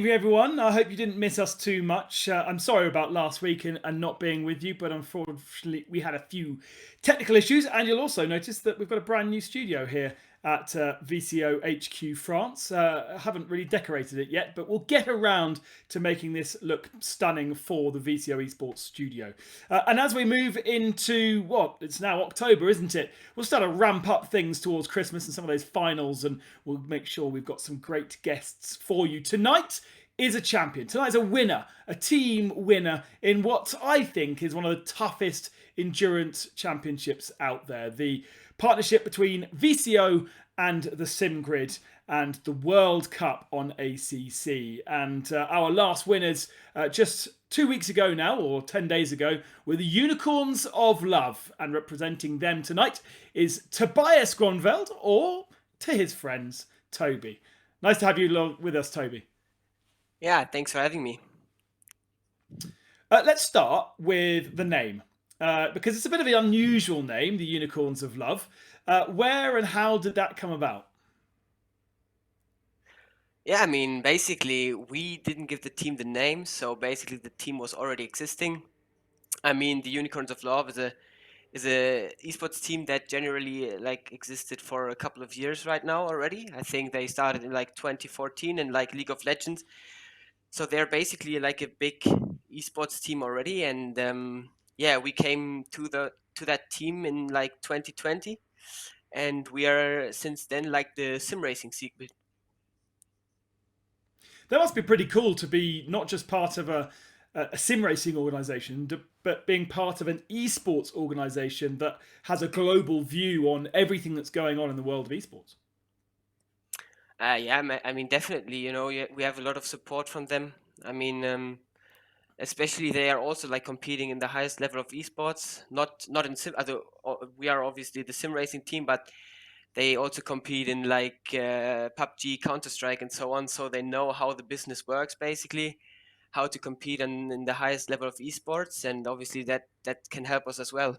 evening, everyone. I hope you didn't miss us too much. I'm sorry about last week and not being with you, but unfortunately, we had a few technical issues. And you'll also notice that we've got a brand new studio here at VCO HQ France. I haven't really decorated it yet, but we'll get around to making this look stunning for the VCO Esports studio. And as we move into it's now October, isn't it? We'll start to ramp up things towards Christmas and some of those finals, and we'll make sure we've got some great guests for you. Tonight is a champion. Tonight's a winner, a team winner in what I think is one of the toughest endurance championships out there. The partnership between VCO and the SimGrid and the World Cup on ACC. And our last winners just 2 weeks ago now, or 10 days ago, were the Unicorns of Love. And representing them tonight is Tobias Gronewald, or to his friends, Toby. Nice to have you with us, Toby. Yeah, thanks for having me. Let's start with the name. Because it's a bit of an unusual name, the Unicorns of Love. Where and how did that come about? Yeah, I mean, basically, we didn't give the team the name, so basically the team was already existing. I mean, the Unicorns of Love is a esports team that generally existed for a couple of years right now already. I think they started in 2014 in League of Legends, so they're basically like a big esports team already. And yeah, we came to that team in 2020, and we are since then the sim racing segment. That must be pretty cool to be not just part of a sim racing organization, but being part of an esports organization that has a global view on everything that's going on in the world of esports. Yeah, I mean, definitely, we have a lot of support from them. I mean, especially they are also competing in the highest level of esports. Not in sim. We are obviously the sim racing team, but they also compete in PUBG, Counter Strike, and so on. So they know how the business works, basically, how to compete in the highest level of esports, and obviously that can help us as well.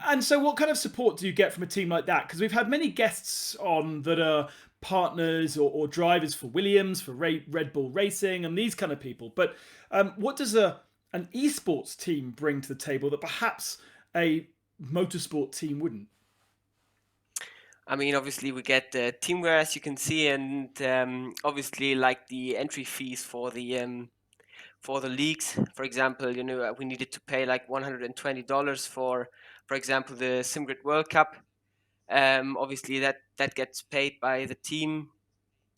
And so, what kind of support do you get from a team like that? Because we've had many guests on that are partners or drivers for Williams, for Red Bull Racing, and these kind of people. But what does an esports team bring to the table that perhaps a motorsport team wouldn't? I mean, obviously we get the teamwear, as you can see, and obviously the entry fees for the leagues. For example, we needed to pay $120 for example, the SimGrid World Cup. Obviously that gets paid by the team,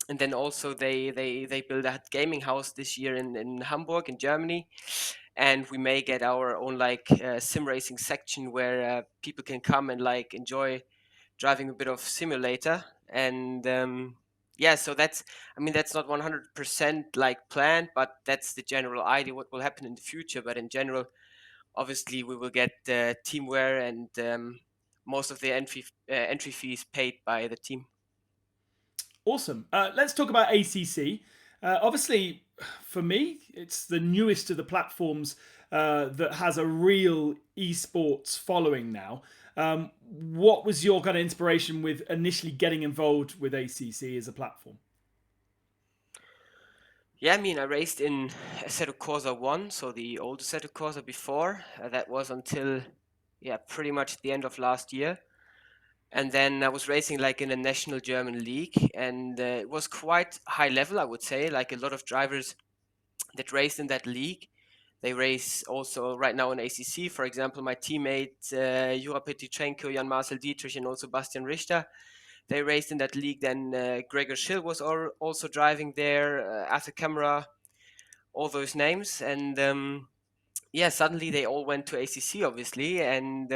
and then also they build a gaming house this year in Hamburg in Germany, and we may get our own sim racing section where people can come and enjoy driving a bit of simulator. And yeah, so that's not 100% planned, but that's the general idea what will happen in the future. But in general, obviously we will get teamwear and most of the entry fees paid by the team. Awesome. Let's talk about ACC. Obviously, for me, it's the newest of the platforms that has a real esports following now. What was your kind of inspiration with initially getting involved with ACC as a platform? Yeah, I mean, I raced in Assetto Corsa 1, so the old Assetto Corsa before. That was until, yeah, pretty much the end of last year. And then I was racing in a national German league, and it was quite high level, I would say. Like a lot of drivers that raced in that league, they race also right now in ACC. For example, my teammate Jura Petitschenko, Jan Marcel Dietrich, and also Bastian Richter, they raced in that league. Then Gregor Schill was also driving there, Arthur Camera, all those names. And yeah, suddenly they all went to ACC, obviously, and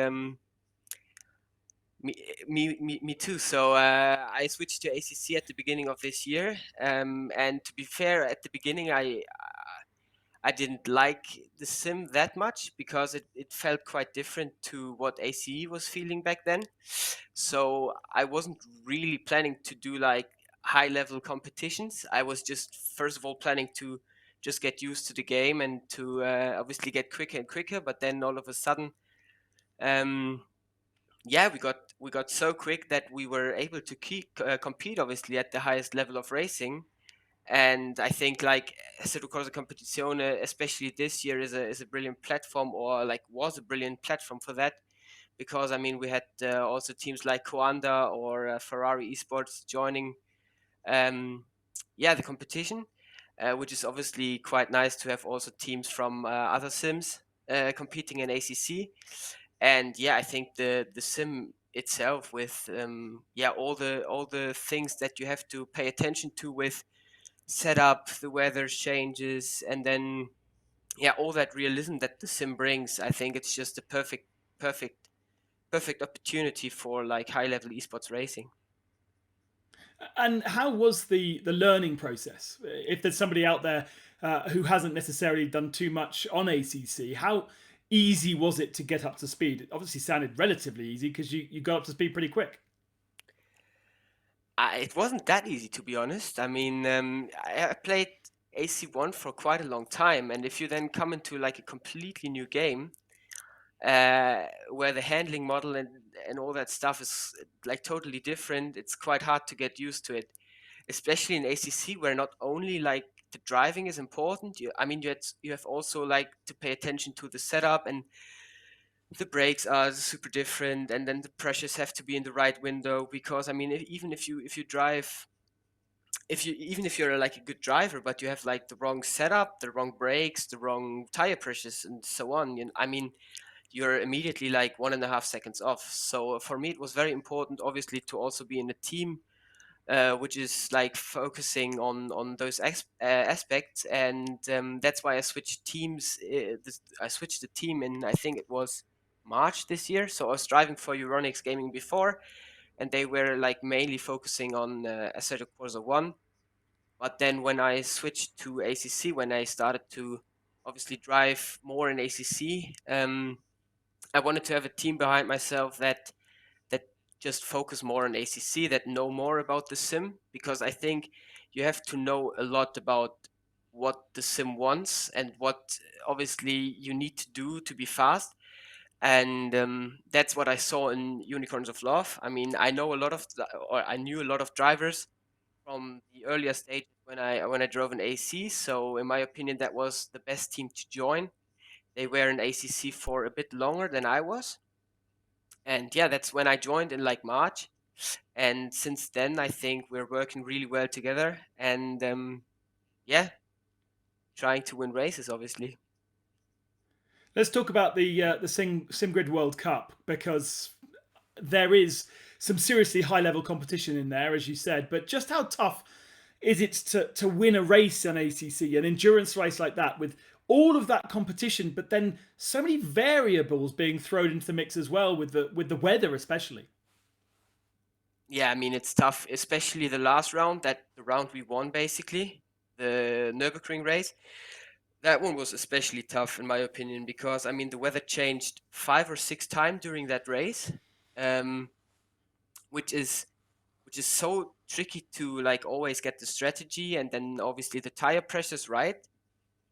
me too. So I switched to ACC at the beginning of this year. And to be fair, at the beginning, I didn't like the sim that much because it felt quite different to what ACE was feeling back then. So I wasn't really planning to do high level competitions. I was just first of all planning to just get used to the game and to obviously get quicker and quicker. But then all of a sudden, yeah, we got so quick that we were able to compete obviously at the highest level of racing. And I think like Assetto Corsa Competizione, especially this year, is a brilliant platform, or like was a brilliant platform for that, because I mean we had also teams like Coanda or Ferrari Esports joining, the competition, which is obviously quite nice to have also teams from other sims competing in ACC. And yeah, I think the sim itself with all the things that you have to pay attention to with setup, the weather changes, and then all that realism that the sim brings. I think it's just a perfect, perfect opportunity for like high level esports racing. And how was the learning process? If there's somebody out there who hasn't necessarily done too much on ACC, how easy was it to get up to speed? It obviously sounded relatively easy because you got up to speed pretty quick. It wasn't that easy, to be honest. I mean, I played AC1 for quite a long time, and if you then come into like a completely new game, where the handling model and all that stuff is like totally different, it's quite hard to get used to it, especially in ACC, where not only like the driving is important. I mean, you have also like to pay attention to the setup, and the brakes are super different, and then the pressures have to be in the right window, because I mean, even if you drive, if you're like a good driver, but you have like the wrong setup, the wrong brakes, the wrong tire pressures, and so on, I mean, you're immediately like 1.5 seconds off. So for me, it was very important, obviously, to also be in a team which is like focusing on those aspects, and that's why I switched teams. I switched the team in, I think it was March this year. So I was driving for Euronics Gaming before, and they were like mainly focusing on Assetto Corsa One. But then when I switched to ACC, when I started to obviously drive more in ACC, I wanted to have a team behind myself that just focus more on ACC, that know more about the sim, because I think you have to know a lot about what the sim wants and what obviously you need to do to be fast. And that's what I saw in Unicorns of Love. I mean, I knew a lot of drivers from the earlier stages when I drove an AC. So in my opinion, that was the best team to join. They were in ACC for a bit longer than I was, and yeah, that's when I joined in like March. And since then, I think we're working really well together, and yeah, trying to win races, obviously. Let's talk about the SimGrid World Cup, because there is some seriously high level competition in there, as you said. But just how tough is it to win a race on ACC, an endurance race like that, with all of that competition, but then so many variables being thrown into the mix as well, with the weather especially. Yeah, I mean, it's tough, especially the last round, the round we won, basically, the Nürburgring race. That one was especially tough, in my opinion, because I mean, the weather changed 5 or 6 times during that race, um, which is so tricky to like always get the strategy, and then obviously the tire pressures right.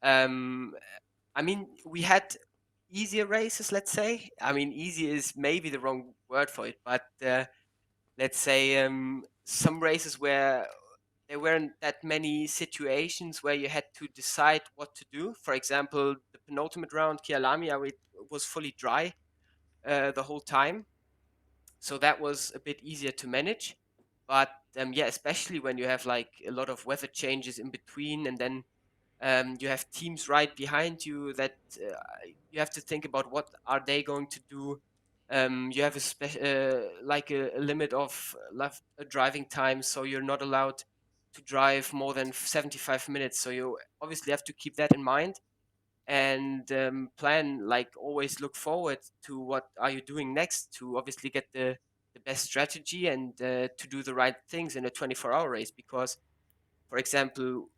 Um, I mean, we had easier races, let's say. I mean, easy is maybe the wrong word for it, but let's say some races where there weren't that many situations where you had to decide what to do. For example, the penultimate round, Kialamia, it was fully dry the whole time, so that was a bit easier to manage. But yeah, especially when you have like a lot of weather changes in between, and then you have teams right behind you that you have to think about what are they going to do. You have a limit of driving time, so you're not allowed to drive more than 75 minutes. So you obviously have to keep that in mind, and plan, like always look forward to what are you doing next to obviously get the best strategy, and to do the right things in a 24-hour race. Because, for example,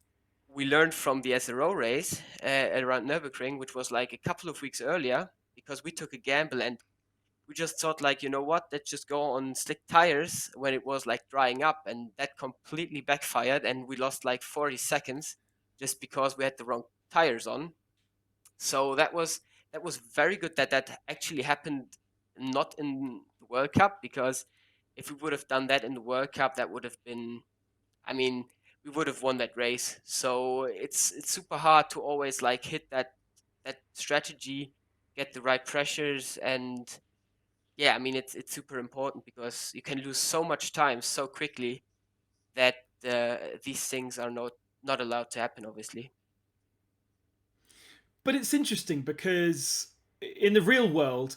we learned from the SRO race around Nürburgring, which was like a couple of weeks earlier, because we took a gamble and we just thought, like, you know what, let's just go on slick tires when it was like drying up, and that completely backfired, and we lost like 40 seconds just because we had the wrong tires on. So that was very good that that actually happened not in the World Cup, because if we would have done that in the World Cup, that would have been, I mean, we would have won that race. So it's super hard to always like hit that strategy, get the right pressures, and yeah, I mean it's super important because you can lose so much time so quickly that these things are not allowed to happen, obviously. But it's interesting because in the real world,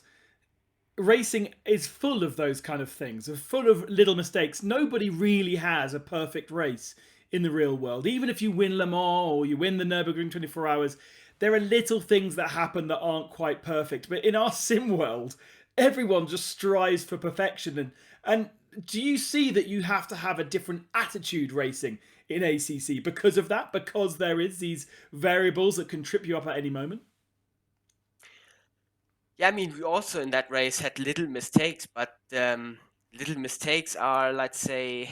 racing is full of those kind of things, full of little mistakes. Nobody really has a perfect race in the real world. Even if you win Le Mans or you win the Nürburgring 24 hours, there are little things that happen that aren't quite perfect. But in our sim world, everyone just strives for perfection. And do you see that you have to have a different attitude racing in ACC because of that? Because there is these variables that can trip you up at any moment? Yeah, I mean, we also in that race had little mistakes, but little mistakes are, let's say,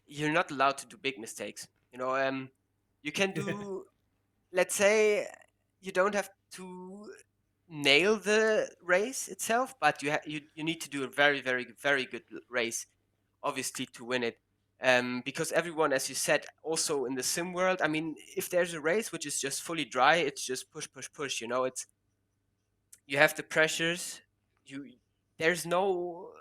you're not allowed to do big mistakes. You can do, let's say, you don't have to nail the race itself, but you need to do a very, very, very good race, obviously, to win it. Because everyone, as you said, also in the sim world, I mean, if there's a race which is just fully dry, it's just push, push, push. It's you have the pressures. You there's no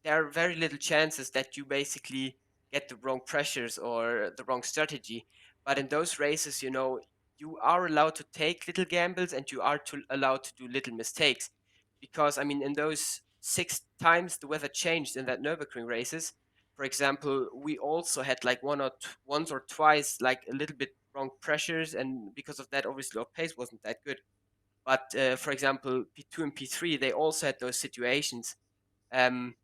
there are very little chances that you basically get the wrong pressures or the wrong strategy. But in those races, you are allowed to take little gambles and you are allowed to do little mistakes. Because I mean, in those 6 times the weather changed in that Nürburgring races, for example, we also had like once or twice like a little bit wrong pressures, and because of that, obviously our pace wasn't that good. But for example, P2 and P3, they also had those situations. Um,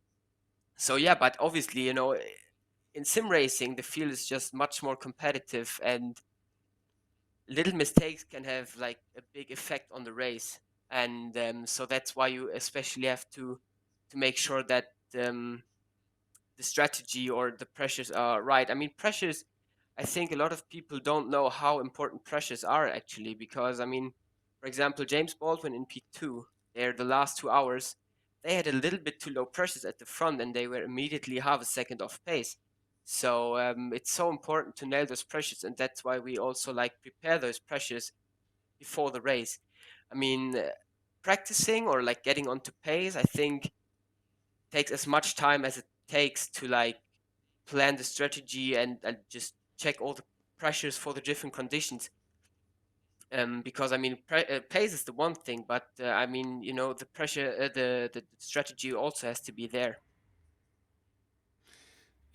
so yeah, but obviously, in sim racing, the field is just much more competitive, and little mistakes can have like a big effect on the race. And so that's why you especially have to make sure that the strategy or the pressures are right. I mean, pressures, I think a lot of people don't know how important pressures are actually, because I mean, for example, James Baldwin in P2, there the last 2 hours, they had a little bit too low pressures at the front and they were immediately half a second off pace. So it's so important to nail those pressures, and that's why we also like prepare those pressures before the race. I mean, practicing or like getting onto pace, I think takes as much time as it takes to like plan the strategy and just check all the pressures for the different conditions. Because I mean, pace is the one thing, but I mean, the pressure, the strategy also has to be there.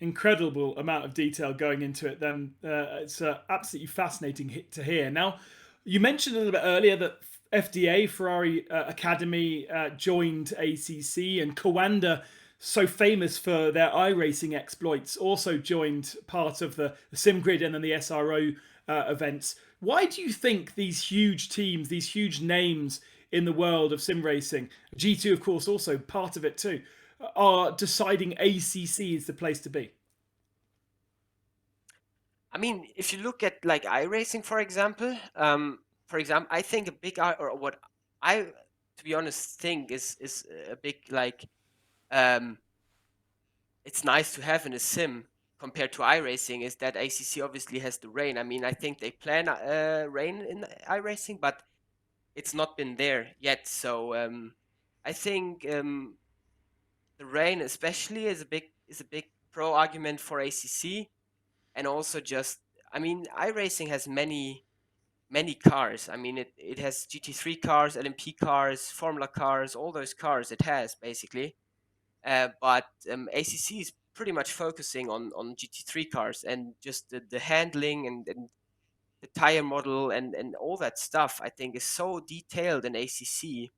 Incredible amount of detail going into it. Then it's absolutely fascinating to hear. Now, you mentioned a little bit earlier that FDA Ferrari Academy joined ACC, and Coanda, so famous for their iRacing exploits, also joined part of the SimGrid and then the SRO events. Why do you think these huge teams, these huge names in the world of sim racing, G2 of course also part of it too, are deciding ACC is the place to be? I mean, if you look at like iRacing, for example, I think a big or what I, to be honest, think is a big like um, it's nice to have in a sim compared to iRacing is that ACC obviously has the rain. I mean, I think they plan rain in iRacing, but it's not been there yet. So I think the rain especially is a big pro argument for ACC, and also just I mean, iRacing has many cars. I mean, it has GT3 cars, LMP cars, Formula cars, all those cars it has basically. But ACC is pretty much focusing on GT3 cars and just the handling and the tire model and all that stuff. I think is so detailed in ACC,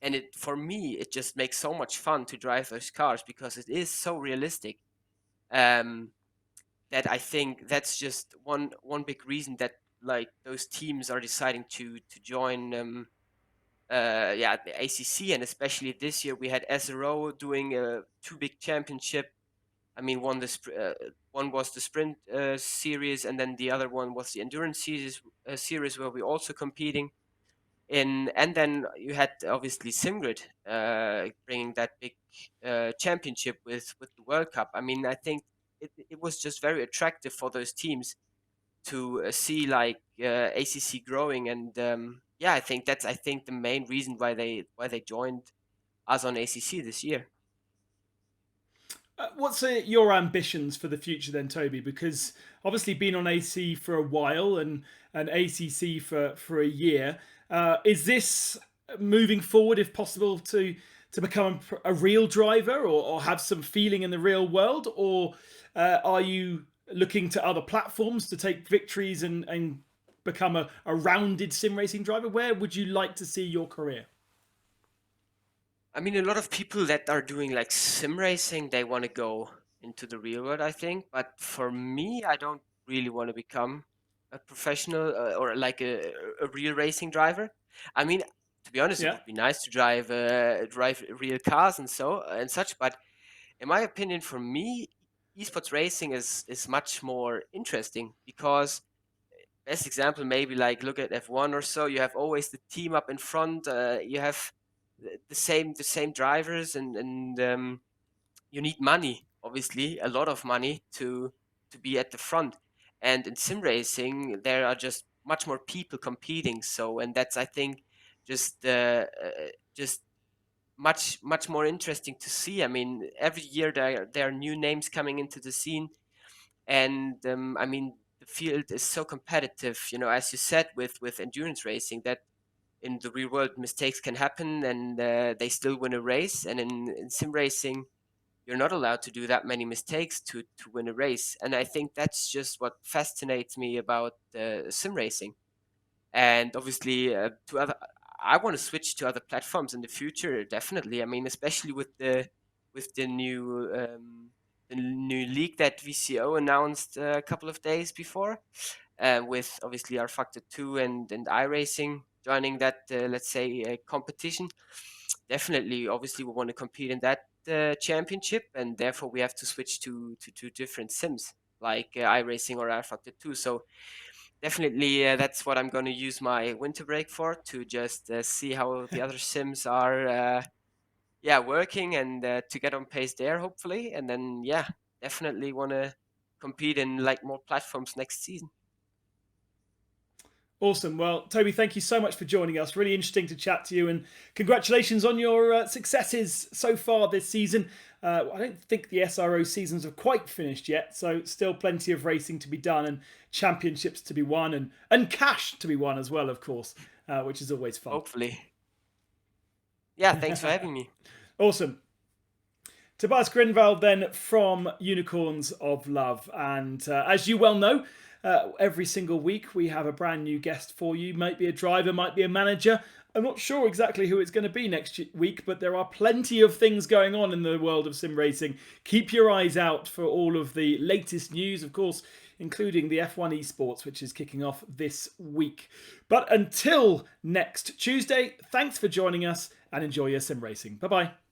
and it for me it just makes so much fun to drive those cars because it is so realistic. Um, that I think that's just one big reason that like those teams are deciding to join. Yeah, the ACC, and especially this year we had SRO doing two big championship. I mean, one was the sprint series, and then the other one was the endurance series where we're also competing in. And then you had obviously Simgrid bringing that big championship with the World Cup. I mean, I think it was just very attractive for those teams to see like ACC growing, and yeah, I think that's the main reason why they joined us on ACC this year. What's your ambitions for the future then, Toby? Because obviously been on AC for a while and ACC for a year. Is this moving forward, if possible, to become a real driver or have some feeling in the real world? Or are you looking to other platforms to take victories and become a rounded sim racing driver? Where would you like to see your career? I mean, a lot of people that are doing like sim racing, they want to go into the real world, I think. But for me, I don't really want to become a professional or like a real racing driver. I mean, to be honest, it Yeah. would be nice to drive real cars and and such. But in my opinion, for me, esports racing is much more interesting because best example maybe like look at F1 or so. You have always the team up in front. You have the same drivers, and you need money, obviously, a lot of money to be at the front. And in sim racing, there are just much more people competing. So, and that's I think just just much more interesting to see. I mean, every year there are new names coming into the scene, and I mean the field is so competitive. You know, as you said with endurance racing, that in the real world mistakes can happen, and they still win a race. And in sim racing, you're not allowed to do that many mistakes to win a race. And I think that's just what fascinates me about sim racing. And obviously, to other, I want to switch to other platforms in the future. Definitely. I mean, especially with the new league that VCO announced a couple of days before, with obviously our Factor 2 and iRacing joining that, let's say, competition. Definitely, obviously, we want to compete in that championship, and therefore we have to switch to different sims like iRacing or R Factor 2. So definitely, that's what I'm going to use my winter break for, to just see how the other sims are, yeah, working, and to get on pace there, hopefully. And then, yeah, definitely want to compete in like more platforms next season. Awesome. Well, Toby, thank you so much for joining us. Really interesting to chat to you, and congratulations on your successes so far this season. I don't think the SRO seasons have quite finished yet, so still plenty of racing to be done and championships to be won and cash to be won as well, of course, which is always fun. Hopefully. Yeah, thanks for having me. Awesome. Tobias Gronewald then from Unicorns of Love. And as you well know, every single week we have a brand new guest for you. Might be a driver, might be a manager. I'm not sure exactly who it's going to be next week, but there are plenty of things going on in the world of sim racing. Keep your eyes out for all of the latest news, of course, including the F1 Esports, which is kicking off this week. But until next Tuesday, thanks for joining us and enjoy your sim racing. Bye bye.